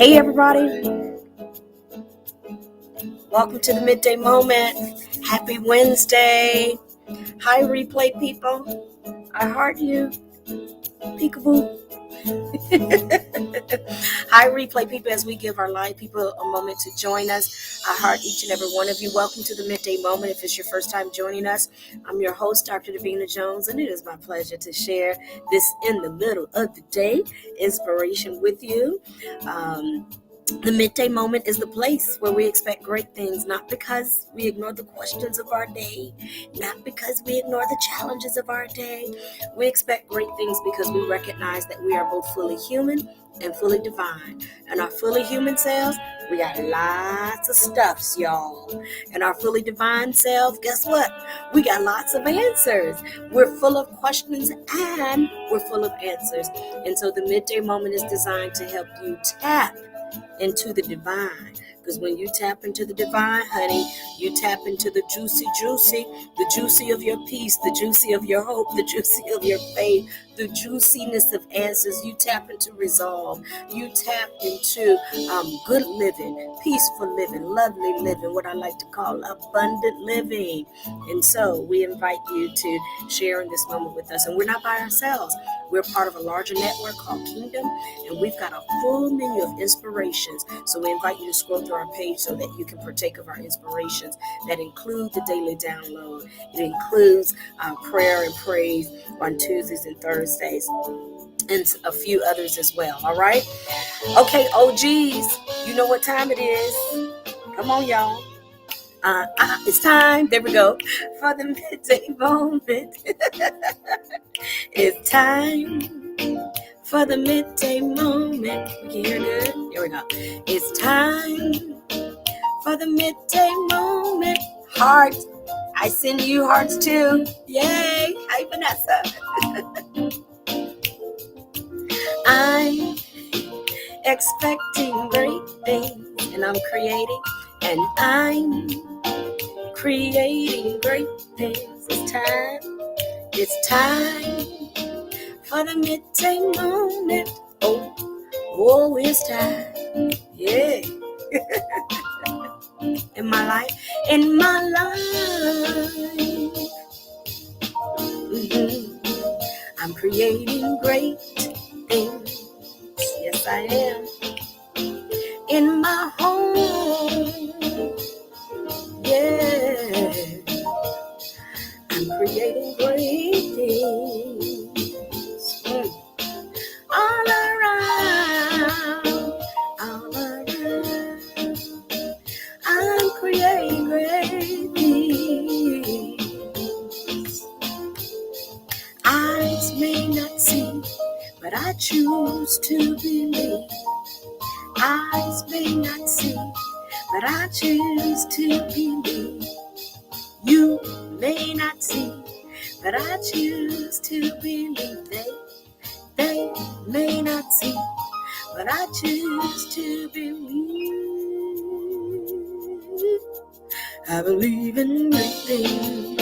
Hey everybody, welcome to the Midday Moment. Happy Wednesday. Hi replay people. I heart you. Peekaboo. Hi replay people, as we give our live people a moment to join us. I heart each and every one of you. Welcome to the Midday Moment. If it's your first time joining us, I'm your host, Dr. Jones, and it is my pleasure to share this in the middle of the day inspiration with you. The midday moment is the place where we expect great things, not because we ignore the questions of our day, not because we ignore the challenges of our day. We expect great things because we recognize that we are both fully human and fully divine. And our fully human selves, we got lots of stuffs, y'all. And our fully divine self, guess what? We got lots of answers. We're full of questions and we're full of answers. And so the midday moment is designed to help you tap into the divine, because when you tap into the divine, honey, you tap into the juicy of your peace, the juicy of your hope, the juicy of your faith, the juiciness of answers. You tap into resolve. You tap into good living, peaceful living, lovely living, what I like to call abundant living. And so we invite you to share in this moment with us. And we're not by ourselves. We're part of a larger network called Kingdom, and we've got a full menu of inspirations. So we invite you to scroll through our page so that you can partake of our inspirations that include the daily download. It includes prayer and praise on Tuesdays and Thursdays, and a few others as well. All right. Okay, OGs, you know what time it is. Come on, y'all. It's time. There we go. For the midday moment. It's time for the midday moment. We can hear good. Here we go. It's time for the midday moment. Hearts. I send you hearts too. Yay. Hi, Vanessa. I'm expecting great things, and I'm creating, and I'm creating great things. It's time for the midday moment. Oh, it's time. Yeah. In my life. I'm creating great things. Yes, I am. In my home. Yeah. I'm creating great things. All around. I'm creating great things. Eyes may not see, but I choose to believe. Eyes may not see, but I choose to believe. You may not see, but I choose to believe. They may not see, but I choose to believe. I believe in great things.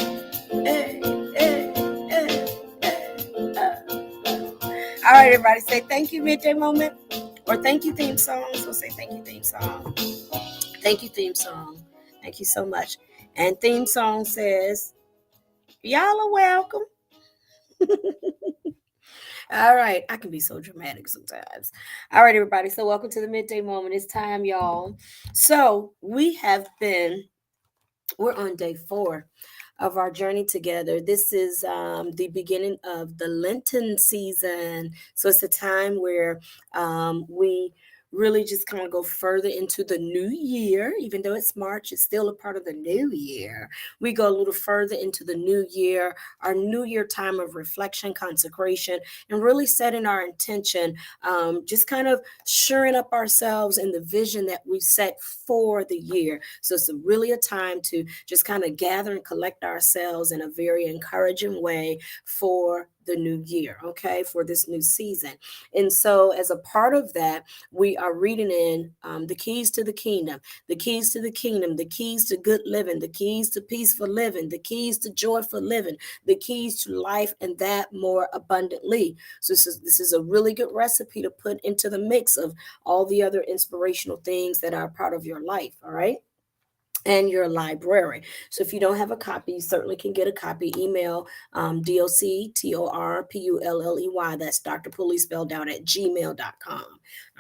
Hey, hey, hey, hey. All right, everybody, say thank you, midday moment, or thank you, theme song. So say thank you, theme song. Thank you, theme song. Thank you so much. And theme song says, y'all are welcome. All right. I can be so dramatic sometimes. All right, everybody. So welcome to the midday moment. It's time, y'all. So we're on day 4 of our journey together. This is the beginning of the Lenten season. So it's a time where we really just kind of go further into the new year. Even though it's March, it's still a part of the new year. We go a little further into the new year, our new year time of reflection, consecration, and really setting our intention, just kind of shoring up ourselves in the vision that we set for the year. So it's really a time to just kind of gather and collect ourselves in a very encouraging way for the new year, okay, for this new season. And so, as a part of that, we are reading in the keys to the kingdom, the keys to the kingdom, the keys to good living, the keys to peaceful living, the keys to joyful living, the keys to life, and that more abundantly. So, this is a really good recipe to put into the mix of all the other inspirational things that are part of your life. All right, and your library. So if you don't have a copy, you certainly can get a copy. Email doctorpulley, that's Dr. Pulley spelled out at gmail.com.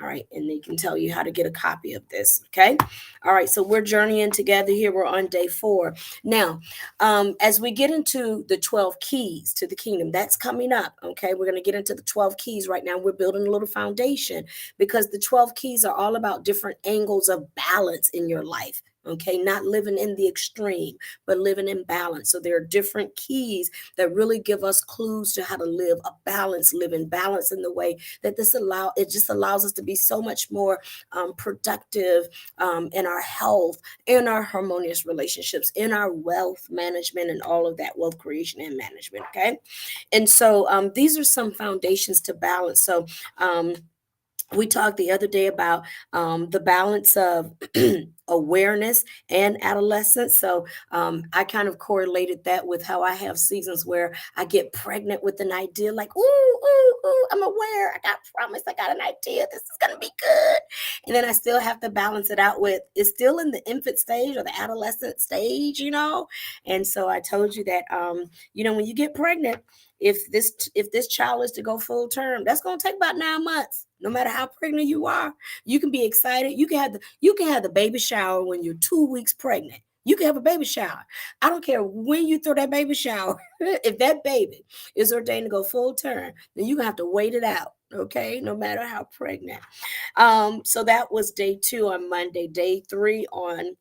All right, and they can tell you how to get a copy of this. Okay. All right, so we're journeying together here. We're on day 4. Now, as we get into the 12 keys to the kingdom, that's coming up. Okay, we're going to get into the 12 keys right now. We're building a little foundation because the 12 keys are all about different angles of balance in your life. Okay, not living in the extreme, but living in balance. So there are different keys that really give us clues to how to live a balanced living, balance in the way that it just allows us to be so much more productive in our health, in our harmonious relationships, in our wealth management, and all of that wealth creation and management. Okay, and so these are some foundations to balance. So we talked the other day about the balance of awareness and adolescence. So I kind of correlated that with how I have seasons where I get pregnant with an idea like, ooh, ooh, ooh, I'm aware. I got promise. I got an idea. This is going to be good. And then I still have to balance it out with it's still in the infant stage or the adolescent stage. And so I told you that, when you get pregnant, if this child is to go full term, that's going to take about 9 months. No matter how pregnant you are, you can be excited. You can have the baby shower when you're 2 weeks pregnant. You can have a baby shower. I don't care when you throw that baby shower. If that baby is ordained to go full term, then you're gonna have to wait it out. Okay, no matter how pregnant. So that was day 2 on Monday. Day 3 on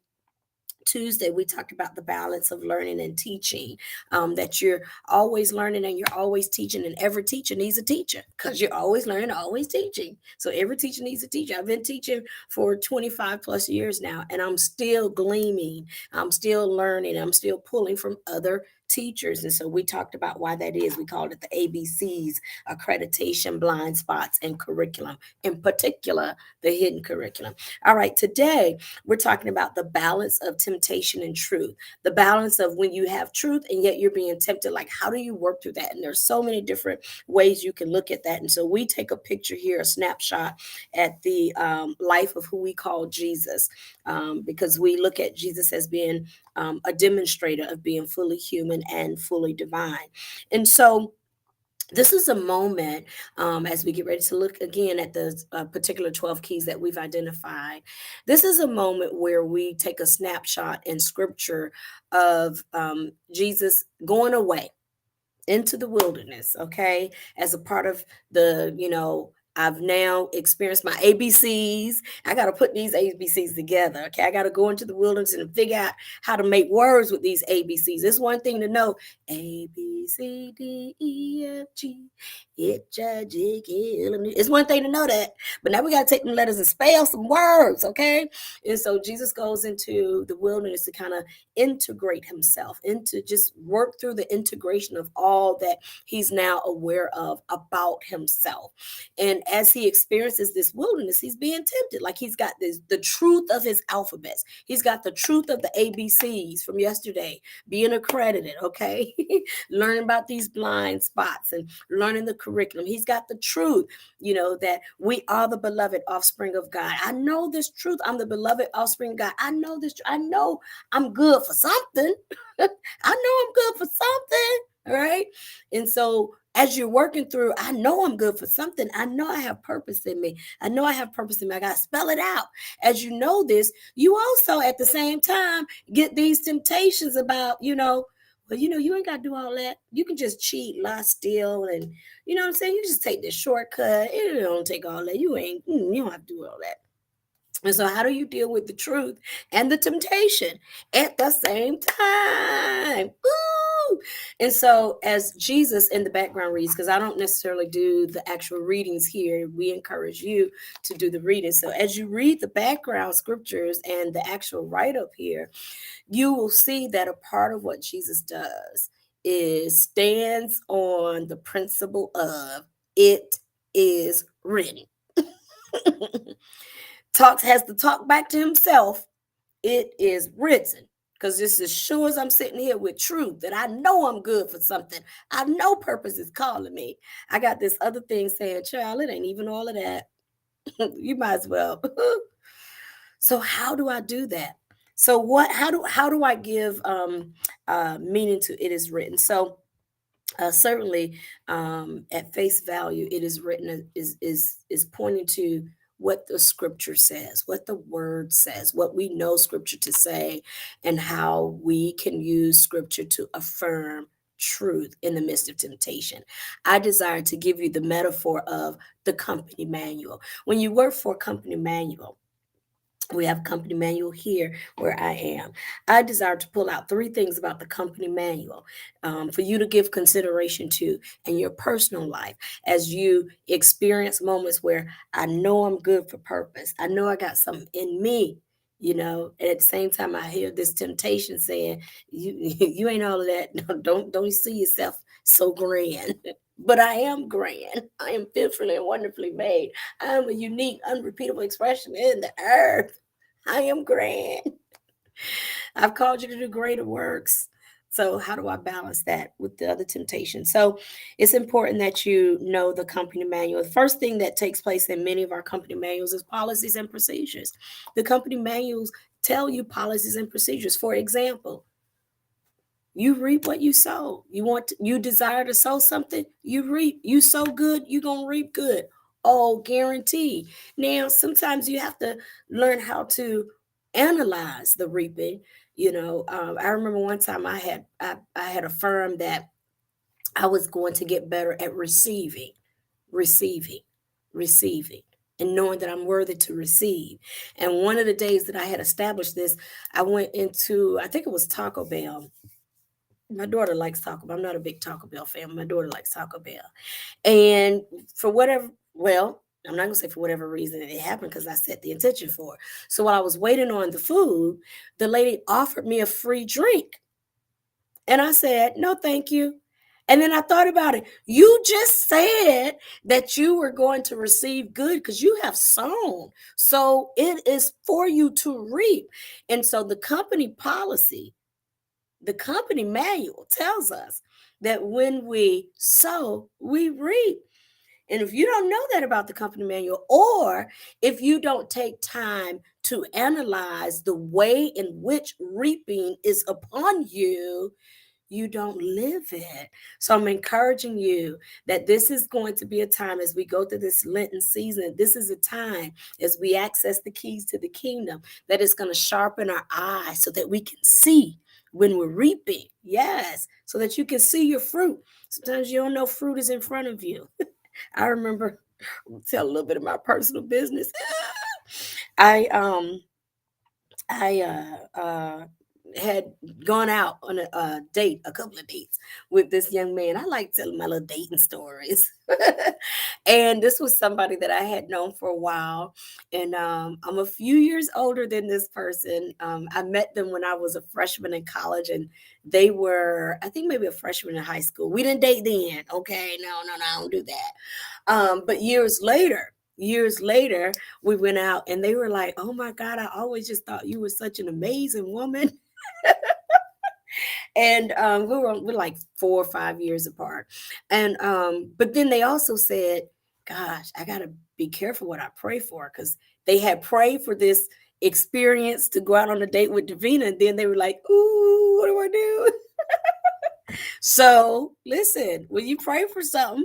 Tuesday, we talked about the balance of learning and teaching, that you're always learning and you're always teaching, and every teacher needs a teacher because you're always learning, always teaching. So every teacher needs a teacher. I've been teaching for 25 plus years now, and I'm still gleaming, I'm still learning, I'm still pulling from other teachers. And so we talked about why that is. We called it the ABCs: accreditation, blind spots, and curriculum, in particular, the hidden curriculum. All right, today we're talking about the balance of temptation and truth, the balance of when you have truth and yet you're being tempted. Like, how do you work through that? And there's so many different ways you can look at that. And so we take a picture here, a snapshot at the life of who we call Jesus, because we look at Jesus as being a demonstrator of being fully human and fully divine. And so this is a moment, as we get ready to look again at the particular 12 keys that we've identified. This is a moment where we take a snapshot in scripture of Jesus going away into the wilderness, okay, as a part of I've now experienced my ABCs. I got to put these ABCs together, okay? I got to go into the wilderness and figure out how to make words with these ABCs. It's one thing to know A, B, C, D, E, F, G, H, I, J, K, L, M, N. It's one thing to know that, but now we got to take them letters and spell some words, okay? And so Jesus goes into the wilderness to kind of integrate himself, into just work through the integration of all that he's now aware of about himself. And as he experiences this wilderness, he's being tempted. Like, he's got the truth of his alphabets. He's got the truth of the ABCs from yesterday, being accredited, okay? Learning about these blind spots and learning the curriculum. He's got the truth, that we are the beloved offspring of God. I know this truth. I'm the beloved offspring of God. I know this. I know I'm good for something. I know I'm good for something. All right. And so as you're working through, I know I'm good for something. I know I have purpose in me. I know I have purpose in me. I got to spell it out. As you know this, you also at the same time get these temptations about, well, you ain't got to do all that. You can just cheat, lie, steal, and you know what I'm saying? You just take the shortcut. It don't take all that. You don't have to do all that. And so, how do you deal with the truth and the temptation at the same time? Ooh! And so, as Jesus in the background reads, because I don't necessarily do the actual readings here, we encourage you to do the reading. So, as you read the background scriptures and the actual write up here, you will see that a part of what Jesus does is stands on the principle of it is written. Talks has to talk back to himself. It is written. Because this as sure as I'm sitting here with truth, that I know I'm good for something. I know purpose is calling me. I got this other thing saying, child, it ain't even all of that. You might as well. So how do I do that? So what how do I give meaning to it is written? So certainly at face value it is written is pointing to what the scripture says, what the word says, what we know scripture to say, and how we can use scripture to affirm truth in the midst of temptation. I desire to give you the metaphor of the company manual. When you work for a company manual, we have a company manual here where I am. I desire to pull out three things about the company manual for you to give consideration to in your personal life as you experience moments where I know I'm good for purpose. I know I got something in me, and at the same time I hear this temptation saying, you you ain't all of that. No, don't see yourself so grand. But I am grand. I am fearfully and wonderfully made. I am a unique, unrepeatable expression in the earth. I am grand. I've called you to do greater works. So, how do I balance that with the other temptations? So, it's important that you know the company manual. The first thing that takes place in many of our company manuals is policies and procedures. The company manuals tell you policies and procedures. For example, you reap what you sow. You desire to sow something, you reap. You sow good, you're gonna reap good. All guaranteed. Now, sometimes you have to learn how to analyze the reaping. I remember one time I had affirmed that I was going to get better at receiving, receiving, and knowing that I'm worthy to receive. And one of the days that I had established this, I went into, I think it was Taco Bell. My daughter likes Taco Bell. I'm not a big Taco Bell fan. My daughter likes Taco Bell. And for whatever, well, I'm not gonna say for whatever reason it happened because I set the intention for it. So while I was waiting on the food, the lady offered me a free drink. And I said, no, thank you. And then I thought about it. You just said that you were going to receive good because you have sown. So it is for you to reap. And so the company manual tells us that when we sow, we reap. And if you don't know that about the company manual, or if you don't take time to analyze the way in which reaping is upon you, you don't live it. So I'm encouraging you that this is going to be a time as we go through this Lenten season. This is a time as we access the keys to the kingdom that is going to sharpen our eyes so that we can see when we're reaping. Yes, so that you can see your fruit. Sometimes you don't know fruit is in front of you. I remember, I'll tell a little bit of my personal business. I I had gone out on a date, a couple of dates with this young man. I like telling my little dating stories. And this was somebody that I had known for a while. And I'm a few years older than this person. I met them when I was a freshman in college, and they were, I think, maybe a freshman in high school. We didn't date then. Okay. No, no, no, I don't do that. But years later, we went out and they were like, oh my God, I always just thought you were such an amazing woman. And we're like 4 or 5 years apart. And but then they also said, gosh, I gotta be careful what I pray for, because they had prayed for this experience to go out on a date with Davina, and then they were like, ooh, what do I do? So listen, when you pray for something,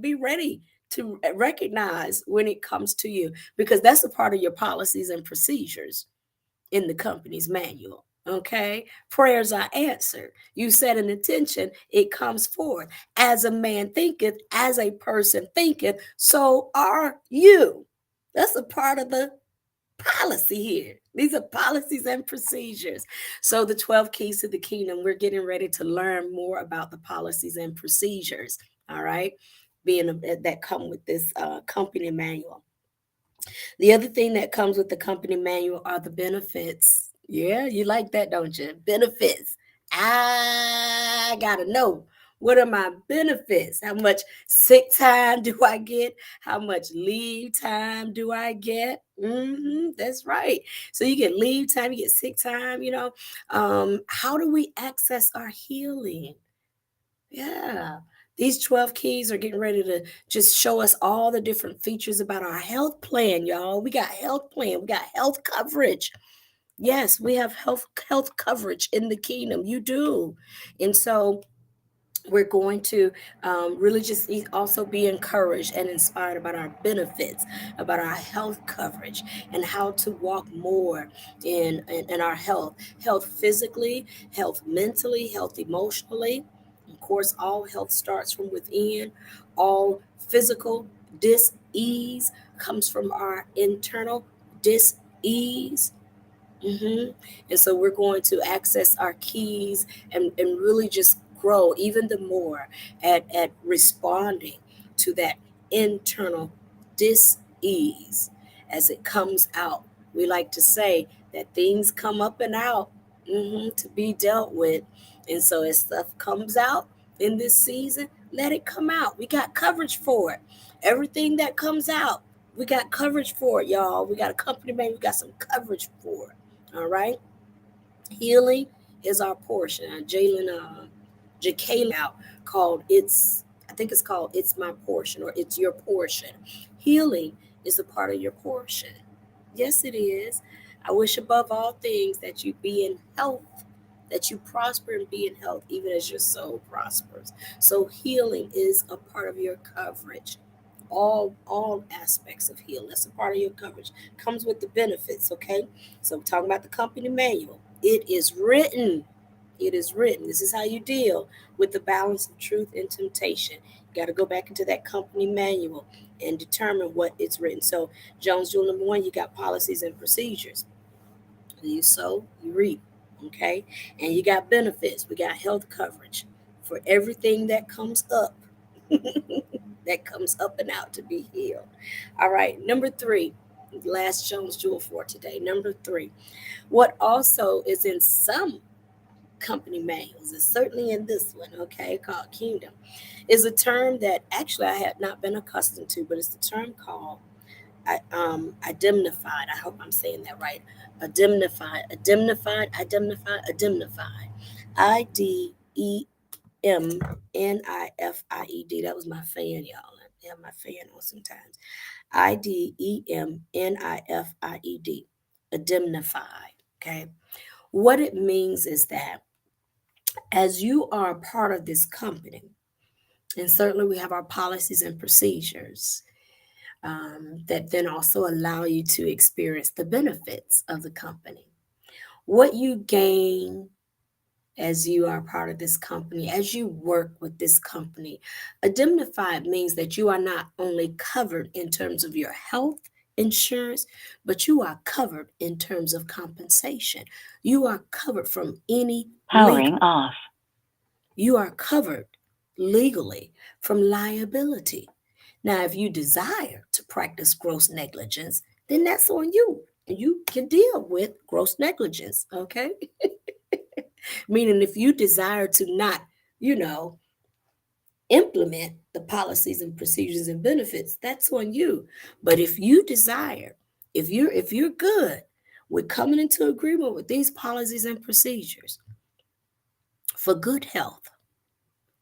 be ready to recognize when it comes to you, because that's a part of your policies and procedures in the company's manual. Okay, prayers are answered. You set an intention, it comes forth. As a man thinketh, as a person thinketh, so are you. That's a part of the policy here. These are policies and procedures. So, the 12 keys to the kingdom, we're getting ready to learn more about the policies and procedures. All right, that come with this company manual. The other thing that comes with the company manual are the benefits. Yeah, you like that, don't you? Benefits. I gotta know, what are my benefits? How much sick time do I get? How much leave time do I get? That's right. So you get leave time, you get sick time, How do we access our healing? Yeah. These 12 keys are getting ready to just show us all the different features about our health plan, y'all. We got health plan, we got health coverage. Yes, we have health coverage in the kingdom. You do. And so we're going to really just also be encouraged and inspired about our benefits, about our health coverage, and how to walk more in our health physically, health mentally, health emotionally. Of course, all health starts from within. All physical dis-ease comes from our internal dis-ease. And so we're going to access our keys and really just grow even the more at responding to that internal dis-ease as it comes out. We like to say that things come up and out, to be dealt with. And so as stuff comes out in this season, let it come out. We got coverage for it. Everything that comes out, we got coverage for it, y'all. We got a company man, we got some coverage for it. All right. Healing is our portion. Jacqueline out called I think it's called It's My Portion or It's Your Portion. Healing is a part of your portion. Yes, it is. I wish above all things that you be in health, that you prosper and be in health, even as your soul prospers. So healing is a part of your coverage. All aspects of healing. That's a part of your coverage. Comes with the benefits, okay? So we're talking about the company manual. It is written. It is written. This is how you deal with the balance of truth and temptation. You got to go back into that company manual and determine what it's written. So, Jones Rule number 1, you got policies and procedures. You sow, you reap. Okay. And you got benefits. We got health coverage for everything that comes up, that comes up and out to be healed. All right. Number 3, last Jones Jewel for today. Number 3, what also is in some company manuals, is certainly in this one, okay, called Kingdom, is a term that actually I had not been accustomed to, but it's the term called indemnified. I hope I'm saying that right. Indemnified. IDEMNIFIED. That was my fan, y'all. I have my fan on sometimes. IDEMNIFIED. Indemnified. Okay. What it means is that as you are a part of this company, and certainly we have our policies and procedures, that then also allow you to experience the benefits of the company. What you gain as you are part of this company, as you work with this company, indemnified means that you are not only covered in terms of your health insurance, but you are covered in terms of compensation. You are covered from any Powering off. You are covered legally from liability. Now, if you desire to practice gross negligence, then that's on you. You can deal with gross negligence, okay? Meaning, if you desire to not, you know, implement the policies and procedures and benefits, that's on you. But if you desire, if you're good with coming into agreement with these policies and procedures for good health,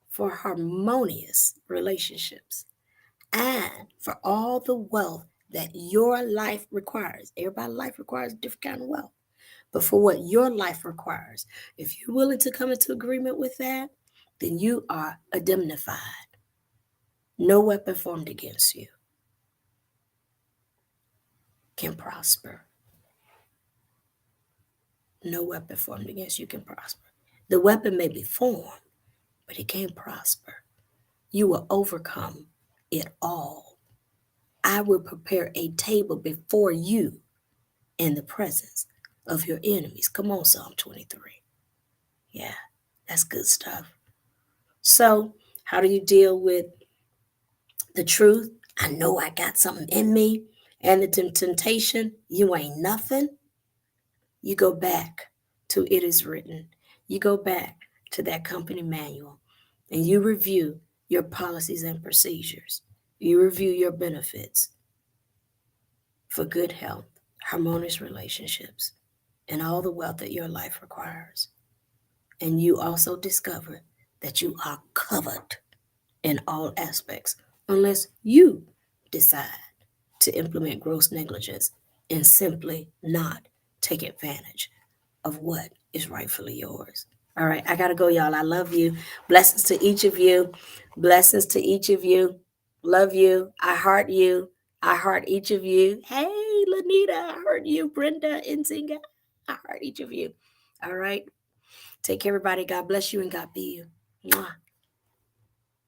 for harmonious relationships, and for all the wealth that your life requires. Everybody's life requires a different kind of wealth. But for what your life requires, if you're willing to come into agreement with that, then you are indemnified. No weapon formed against you can prosper. No weapon formed against you can prosper. The weapon may be formed, but it can't prosper. You will overcome it all. I will prepare a table before you in the presence of your enemies. Come on, Psalm 23. Yeah, that's good stuff. So, how do you deal with the truth? I know I got something in me. And the temptation, you ain't nothing. You go back to it is written. You go back to that company manual and you review your policies and procedures. You review your benefits for good health, harmonious relationships, and all the wealth that your life requires. And you also discover that you are covered in all aspects unless you decide to implement gross negligence and simply not take advantage of what is rightfully yours. All right, I got to go, y'all. I love you. Blessings to each of you. Blessings to each of you. Love you. I heart you. I heart each of you. Hey, Lanita, I heart you. Brenda, Nzinga, I heart each of you. All right. Take care, everybody. God bless you and God be you. Mwah.